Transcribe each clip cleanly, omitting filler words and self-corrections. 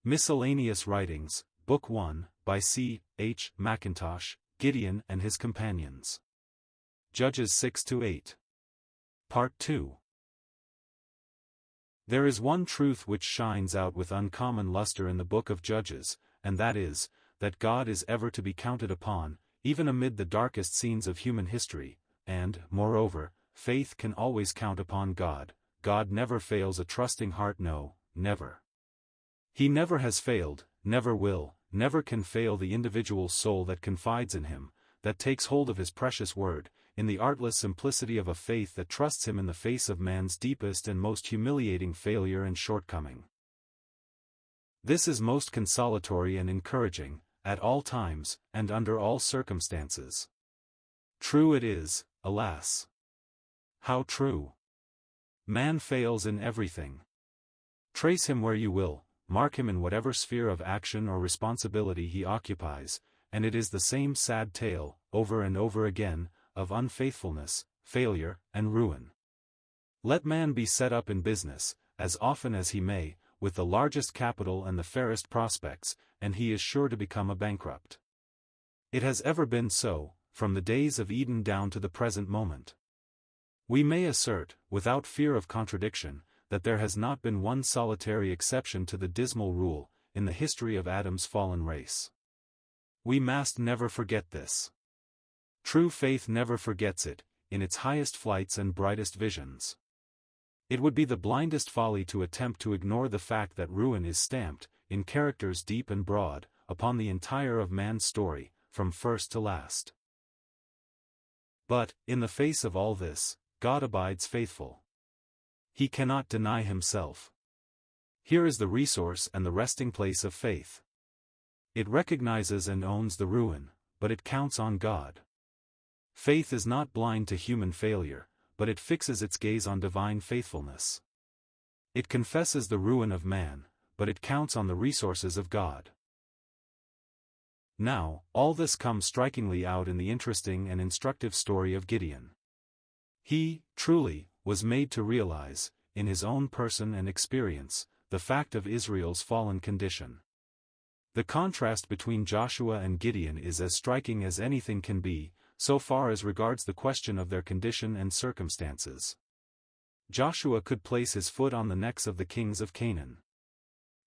Miscellaneous Writings, Book 1, by C. H. Mackintosh, Gideon and His Companions. Judges 6-8. Part 2. There is one truth which shines out with uncommon luster in the book of Judges, and that is, that God is ever to be counted upon, even amid the darkest scenes of human history, and, moreover, faith can always count upon God. God never fails a trusting heart, no, never. He never has failed, never will, never can fail the individual soul that confides in Him, that takes hold of His precious word, in the artless simplicity of a faith that trusts Him in the face of man's deepest and most humiliating failure and shortcoming. This is most consolatory and encouraging, at all times, and under all circumstances. True it is, alas! How true! Man fails in everything. Trace him where you will, mark him in whatever sphere of action or responsibility he occupies, and it is the same sad tale, over and over again, of unfaithfulness, failure, and ruin. Let man be set up in business, as often as he may, with the largest capital and the fairest prospects, and he is sure to become a bankrupt. It has ever been so, from the days of Eden down to the present moment. We may assert, without fear of contradiction, that there has not been one solitary exception to the dismal rule, in the history of Adam's fallen race. We must never forget this. True faith never forgets it, in its highest flights and brightest visions. It would be the blindest folly to attempt to ignore the fact that ruin is stamped, in characters deep and broad, upon the entire of man's story, from first to last. But, in the face of all this, God abides faithful. He cannot deny Himself. Here is the resource and the resting place of faith. It recognizes and owns the ruin, but it counts on God. Faith is not blind to human failure, but it fixes its gaze on divine faithfulness. It confesses the ruin of man, but it counts on the resources of God. Now, all this comes strikingly out in the interesting and instructive story of Gideon. He, truly, was made to realize, in his own person and experience, the fact of Israel's fallen condition. The contrast between Joshua and Gideon is as striking as anything can be, so far as regards the question of their condition and circumstances. Joshua could place his foot on the necks of the kings of Canaan.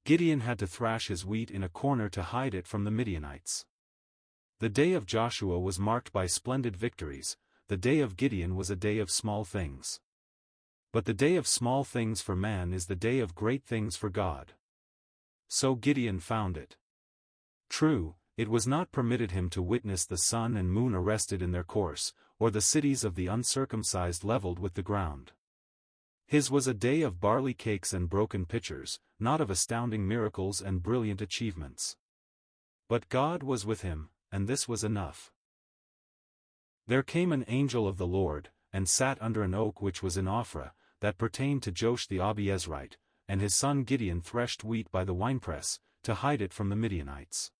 Gideon had to thrash his wheat in a corner to hide it from the Midianites. The day of Joshua was marked by splendid victories, the day of Gideon was a day of small things. But the day of small things for man is the day of great things for God. So Gideon found it. True, it was not permitted him to witness the sun and moon arrested in their course, or the cities of the uncircumcised leveled with the ground. His was a day of barley cakes and broken pitchers, not of astounding miracles and brilliant achievements. But God was with him, and this was enough. There came an angel of the Lord, and sat under an oak which was in Ophrah, that pertained to Joash the Abiezrite, and his son Gideon threshed wheat by the winepress, to hide it from the Midianites.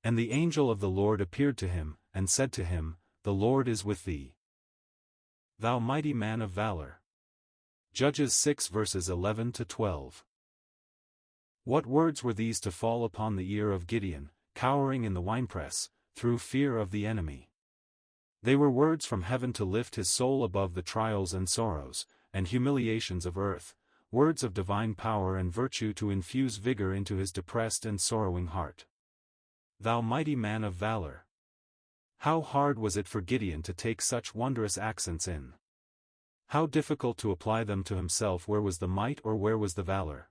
And the angel of the Lord appeared to him, and said to him, The Lord is with thee, thou mighty man of valor. Judges 6 verses 11-12. What words were these to fall upon the ear of Gideon, cowering in the winepress, through fear of the enemy? They were words from heaven to lift his soul above the trials and sorrows, and humiliations of earth, words of divine power and virtue to infuse vigor into his depressed and sorrowing heart. Thou mighty man of valor! How hard was it for Gideon to take such wondrous accents in? How difficult to apply them to himself. Where was the might or where was the valor?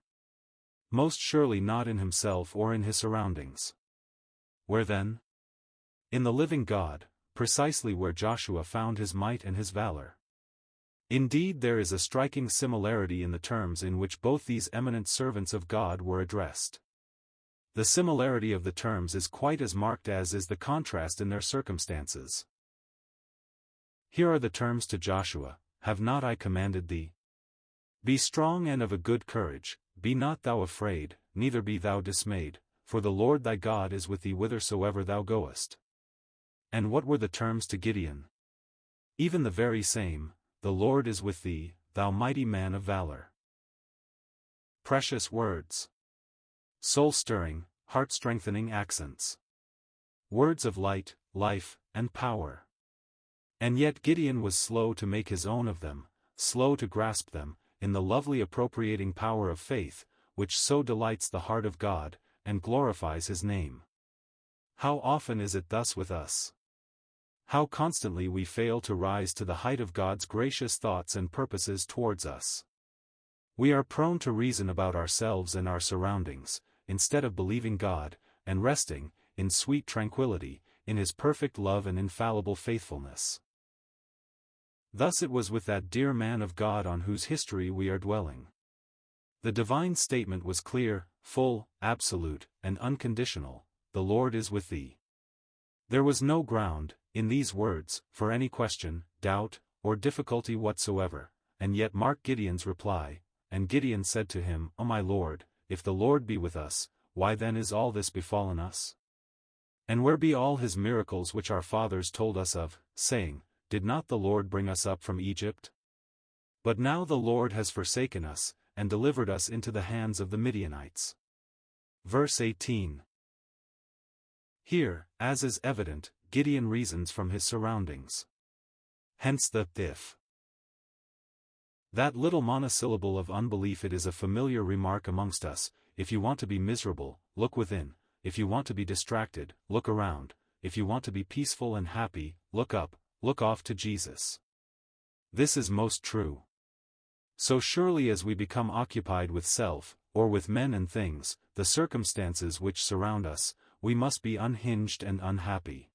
Most surely not in himself or in his surroundings. Where then? In the living God, precisely where Joshua found his might and his valor. Indeed, there is a striking similarity in the terms in which both these eminent servants of God were addressed. The similarity of the terms is quite as marked as is the contrast in their circumstances. Here are the terms to Joshua: Have not I commanded thee? Be strong and of a good courage, be not thou afraid, neither be thou dismayed, for the Lord thy God is with thee whithersoever thou goest. And what were the terms to Gideon? Even the very same: The Lord is with thee, thou mighty man of valor. Precious words! soul-stirring, heart-strengthening accents. Words of light, life, and power. And yet Gideon was slow to make his own of them, slow to grasp them, in the lovely appropriating power of faith, which so delights the heart of God, and glorifies his name. How often is it thus with us? How constantly we fail to rise to the height of God's gracious thoughts and purposes towards us. We are prone to reason about ourselves and our surroundings, instead of believing God, and resting, in sweet tranquility, in His perfect love and infallible faithfulness. Thus it was with that dear man of God on whose history we are dwelling. The divine statement was clear, full, absolute, and unconditional: "The Lord is with thee." There was no ground, in these words, for any question, doubt, or difficulty whatsoever, and yet mark Gideon's reply. And Gideon said to him, O my Lord, if the Lord be with us, why then is all this befallen us? And where be all his miracles which our fathers told us of, saying, Did not the Lord bring us up from Egypt? But now the Lord has forsaken us, and delivered us into the hands of the Midianites. Verse 18. Here, as is evident, Gideon reasons from his surroundings. Hence the if. That little monosyllable of unbelief. It is a familiar remark amongst us: if you want to be miserable, look within; if you want to be distracted, look around; if you want to be peaceful and happy, look up, look off to Jesus. This is most true. So surely as we become occupied with self, or with men and things, the circumstances which surround us, we must be unhinged and unhappy.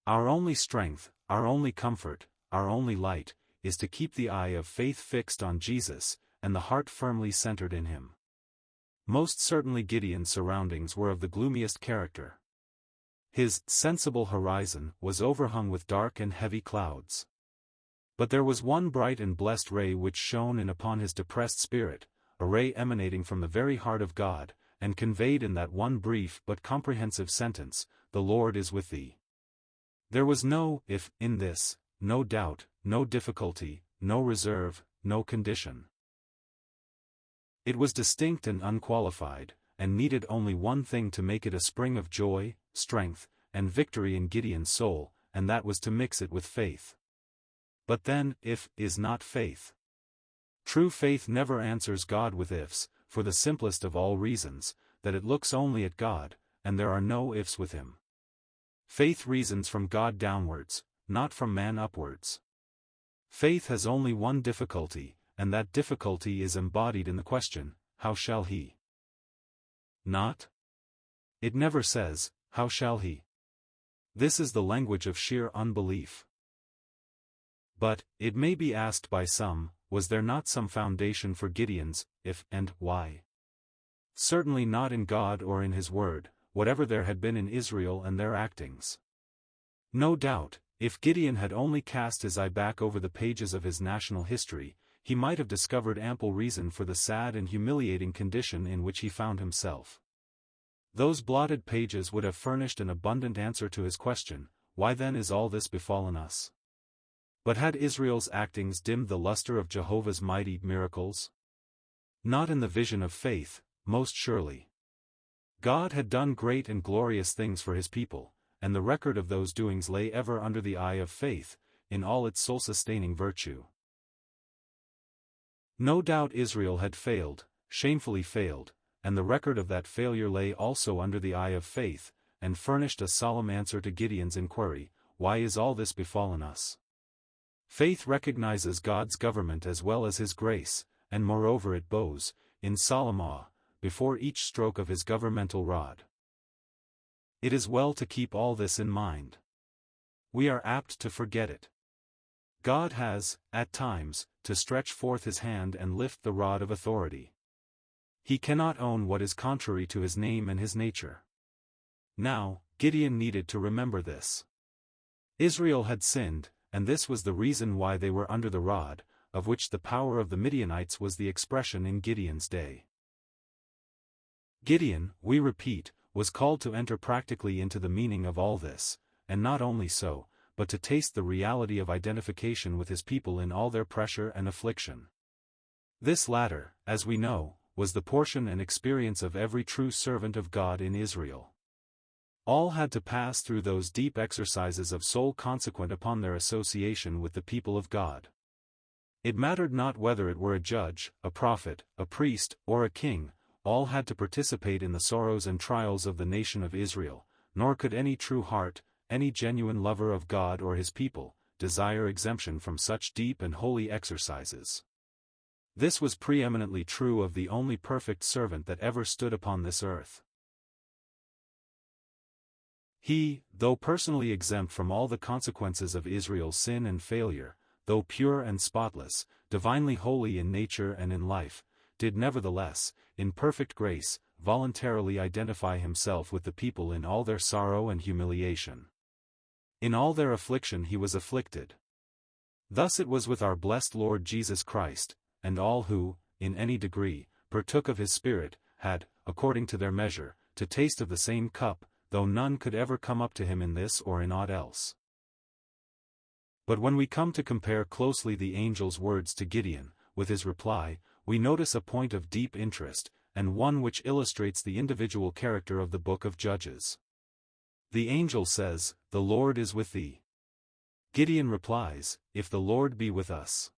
Our only strength, our only comfort, our only light, is to keep the eye of faith fixed on Jesus, and the heart firmly centered in Him. Most certainly Gideon's surroundings were of the gloomiest character. His sensible horizon was overhung with dark and heavy clouds. But there was one bright and blessed ray which shone in upon his depressed spirit, a ray emanating from the very heart of God, and conveyed in that one brief but comprehensive sentence: "The Lord is with thee." There was no if in this, no doubt, no difficulty, no reserve, no condition. It was distinct and unqualified, and needed only one thing to make it a spring of joy, strength, and victory in Gideon's soul, and that was to mix it with faith. But then, if is not faith. True faith never answers God with ifs, for the simplest of all reasons, that it looks only at God, and there are no ifs with Him. Faith reasons from God downwards, not from man upwards. Faith has only one difficulty, and that difficulty is embodied in the question, how shall he? Not? It never says, how shall he? This is the language of sheer unbelief. But, it may be asked by some, was there not some foundation for Gideon's if and why? Certainly not in God or in His Word, whatever there had been in Israel and their actings. No doubt, if Gideon had only cast his eye back over the pages of his national history, he might have discovered ample reason for the sad and humiliating condition in which he found himself. Those blotted pages would have furnished an abundant answer to his question, why then is all this befallen us? But had Israel's actings dimmed the luster of Jehovah's mighty miracles? Not in the vision of faith, most surely. God had done great and glorious things for His people, and the record of those doings lay ever under the eye of faith, in all its soul-sustaining virtue. No doubt Israel had failed, shamefully failed, and the record of that failure lay also under the eye of faith, and furnished a solemn answer to Gideon's inquiry, why is all this befallen us? Faith recognizes God's government as well as His grace, and moreover it bows, in solemn awe, before each stroke of His governmental rod. It is well to keep all this in mind. We are apt to forget it. God has, at times, to stretch forth His hand and lift the rod of authority. He cannot own what is contrary to His name and His nature. Now, Gideon needed to remember this. Israel had sinned, and this was the reason why they were under the rod, of which the power of the Midianites was the expression in Gideon's day. Gideon, we repeat, was called to enter practically into the meaning of all this, and not only so, but to taste the reality of identification with his people in all their pressure and affliction. This latter, as we know, was the portion and experience of every true servant of God in Israel. All had to pass through those deep exercises of soul consequent upon their association with the people of God. It mattered not whether it were a judge, a prophet, a priest, or a king, all had to participate in the sorrows and trials of the nation of Israel, nor could any true heart, any genuine lover of God or his people, desire exemption from such deep and holy exercises. This was preeminently true of the only perfect servant that ever stood upon this earth. He, though personally exempt from all the consequences of Israel's sin and failure, though pure and spotless, divinely holy in nature and in life, did nevertheless, in perfect grace, voluntarily identify himself with the people in all their sorrow and humiliation. In all their affliction he was afflicted. Thus it was with our blessed Lord Jesus Christ, and all who, in any degree, partook of his Spirit, had, according to their measure, to taste of the same cup, though none could ever come up to him in this or in aught else. But when we come to compare closely the angel's words to Gideon, with his reply, we notice a point of deep interest, and one which illustrates the individual character of the book of Judges. The angel says, "The Lord is with thee." Gideon replies, "If the Lord be with us."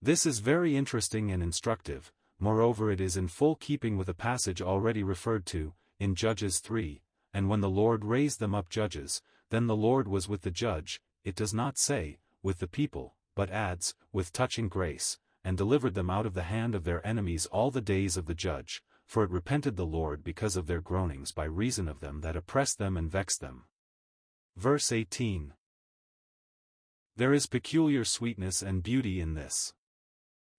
This is very interesting and instructive. Moreover, it is in full keeping with a passage already referred to, in Judges 3, and when the Lord raised them up judges, then the Lord was with the judge. It does not say, with the people, but adds, with touching grace, and delivered them out of the hand of their enemies all the days of the judge, for it repented the Lord because of their groanings by reason of them that oppressed them and vexed them. Verse 18. There is peculiar sweetness and beauty in this.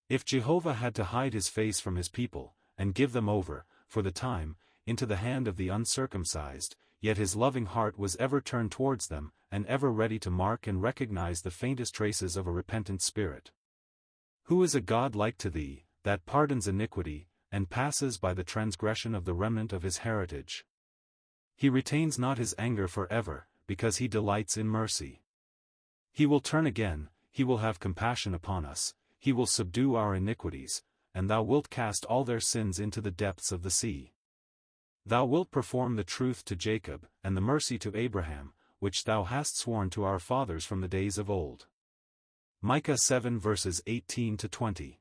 If Jehovah had to hide his face from his people, and give them over, for the time, into the hand of the uncircumcised, yet his loving heart was ever turned towards them, and ever ready to mark and recognize the faintest traces of a repentant spirit. Who is a God like to thee, that pardons iniquity, and passes by the transgression of the remnant of his heritage? He retains not his anger forever, because he delights in mercy. He will turn again, he will have compassion upon us, he will subdue our iniquities, and thou wilt cast all their sins into the depths of the sea. Thou wilt perform the truth to Jacob, and the mercy to Abraham, which thou hast sworn to our fathers from the days of old. Micah 7 verses 18 to 20.